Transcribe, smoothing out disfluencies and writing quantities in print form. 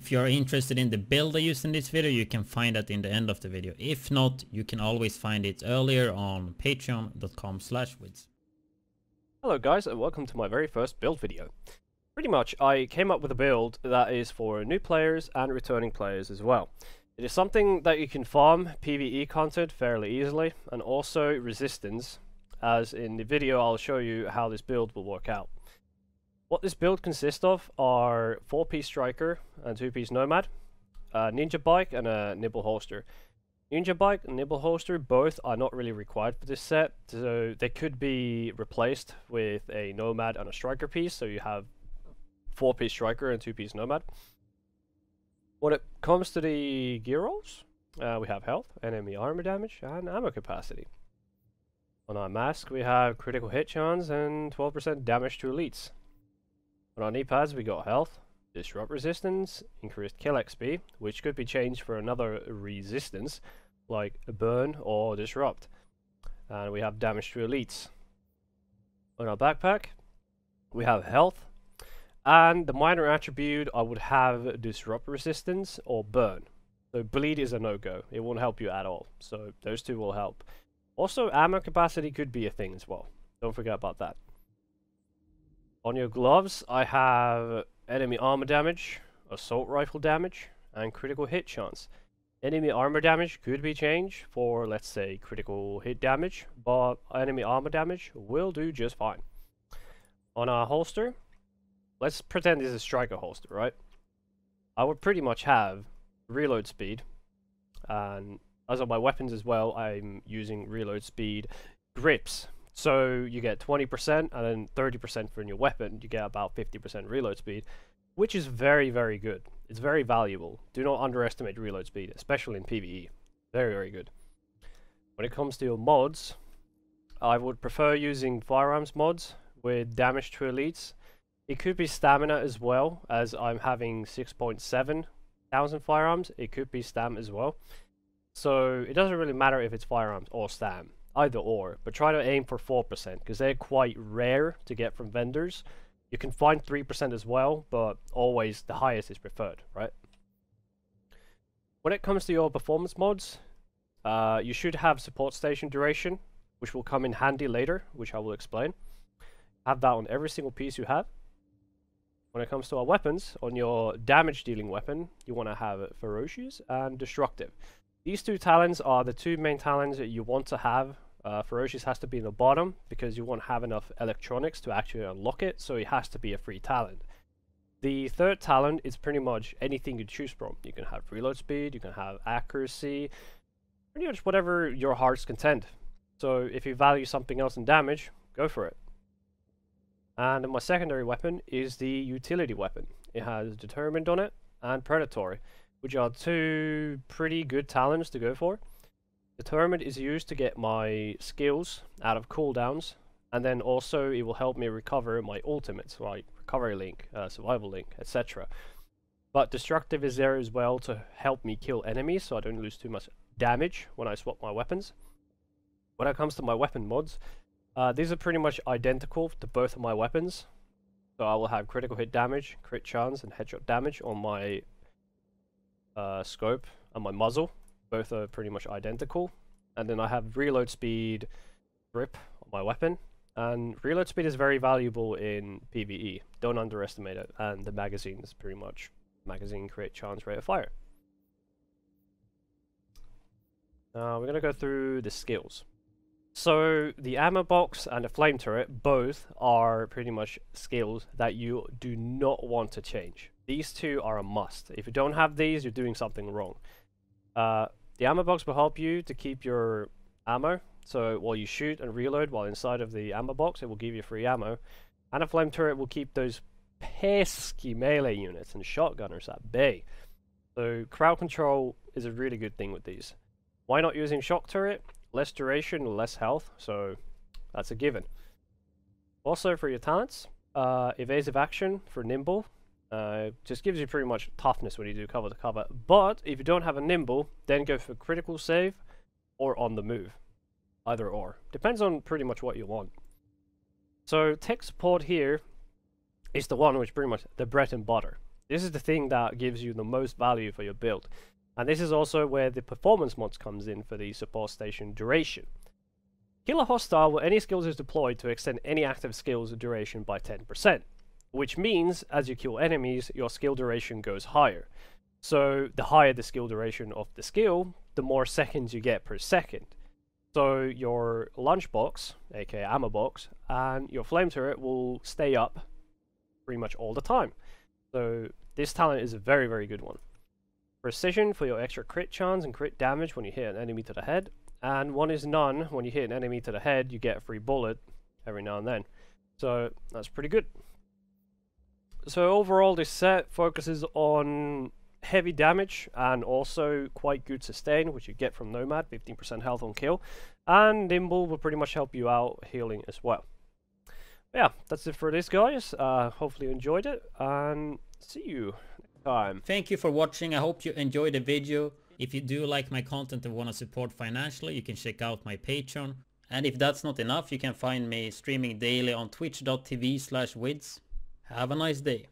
If you're interested in the build I used in this video, you can find that in the end of the video. If not, you can always find it earlier on patreon.com/widdz. Hello guys, and welcome to my very first build video. Pretty much, I came up with a build that is for new players and returning players as well. It is something that you can farm PVE content fairly easily, and also resistance, as in the video I'll show you how this build will work out. What this build consists of are 4-piece striker and 2-piece nomad, a ninja bike and a nibble holster. Ninja bike and nibble holster both are not really required for this set, so they could be replaced with a nomad and a striker piece, so you have 4-piece striker and 2-piece nomad. When it comes to the gear rolls, we have health, enemy armor damage, and ammo capacity. On our mask we have critical hit chance and 12% damage to elites. On our knee pads we got health, disrupt resistance, increased kill XP, which could be changed for another resistance like burn or disrupt. And we have damage to elites. On our backpack we have health, and the minor attribute I would have disrupt resistance or burn. So bleed is a no-go, it won't help you at all, so those two will help. Also ammo capacity could be a thing as well, don't forget about that. On your gloves I have enemy armor damage, assault rifle damage, and critical hit chance. Enemy armor damage could be changed for, let's say, critical hit damage, but enemy armor damage will do just fine. On our holster, let's pretend this is a striker holster, right? I would pretty much have reload speed, and as on my weapons as well, I'm using reload speed grips. So you get 20% and then 30% for your weapon, you get about 50% reload speed, which is very, very good. It's very valuable. Do not underestimate reload speed, especially in PvE. Very, very good. When it comes to your mods, I would prefer using firearms mods with damage to elites. It could be stamina as well, as I'm having 6.7 thousand firearms. It could be stam as well. So it doesn't really matter if it's firearms or stam. Either or, but try to aim for 4% because they're quite rare to get from vendors. You can find 3% as well, but always the highest is preferred, right? When it comes to your performance mods, you should have support station duration, which will come in handy later, which I will explain. Have that on every single piece you have. When it comes to our weapons, on your damage dealing weapon, you want to have ferocious and destructive. These two talents are the two main talents that you want to have. Ferocious has to be in the bottom because you won't have enough electronics to actually unlock it, so it has to be a free talent. The third talent is pretty much anything you choose from. You can have reload speed, you can have accuracy, pretty much whatever your heart's content. So if you value something else in damage, go for it. And my secondary weapon is the utility weapon. It has determined on it and predatory, which are two pretty good talents to go for. Determined is used to get my skills out of cooldowns, and then also it will help me recover my ultimates, like recovery link, survival link, etc. But destructive is there as well to help me kill enemies, so I don't lose too much damage when I swap my weapons. When it comes to my weapon mods, these are pretty much identical to both of my weapons. So I will have critical hit damage, crit chance, and headshot damage on my scope and my muzzle. Both are pretty much identical. And then I have reload speed grip on my weapon. And reload speed is very valuable in PvE. Don't underestimate it. And the magazine is pretty much magazine crit chance rate of fire. We're going to go through the skills. So the ammo box and the flame turret both are pretty much skills that you do not want to change. These two are a must. If you don't have these, you're doing something wrong. The ammo box will help you to keep your ammo. So while you shoot and reload while inside of the ammo box, it will give you free ammo. And a flame turret will keep those pesky melee units and shotgunners at bay. So crowd control is a really good thing with these. Why not using shock turret? Less duration, less health, so that's a given. Also for your talents, evasive action for nimble. Just gives you pretty much toughness when you do cover to cover. But if you don't have a nimble, then go for critical save or on the move. Either or. Depends on pretty much what you want. So tech support here is the one which pretty much the bread and butter. This is the thing that gives you the most value for your build. And this is also where the performance mods comes in for the support station duration. Kill a hostile where any skills is deployed to extend any active skills duration by 10%, which means as you kill enemies, your skill duration goes higher. So the higher the skill duration of the skill, the more seconds you get per second. So your lunchbox, aka ammo box, and your flame turret will stay up pretty much all the time. So this talent is a very, very good one. Precision for your extra crit chance and crit damage when you hit an enemy to the head. And one is none. When you hit an enemy to the head, you get a free bullet every now and then. So that's pretty good. So overall, this set focuses on heavy damage and also quite good sustain, which you get from Nomad, 15% health on kill. And Nimble will pretty much help you out healing as well. But yeah, that's it for this, guys. Hopefully you enjoyed it, and see you next time. Thank you for watching. I hope you enjoyed the video. If you do like my content and want to support financially, you can check out my Patreon. And if that's not enough, you can find me streaming daily on twitch.tv/widdz. Have a nice day.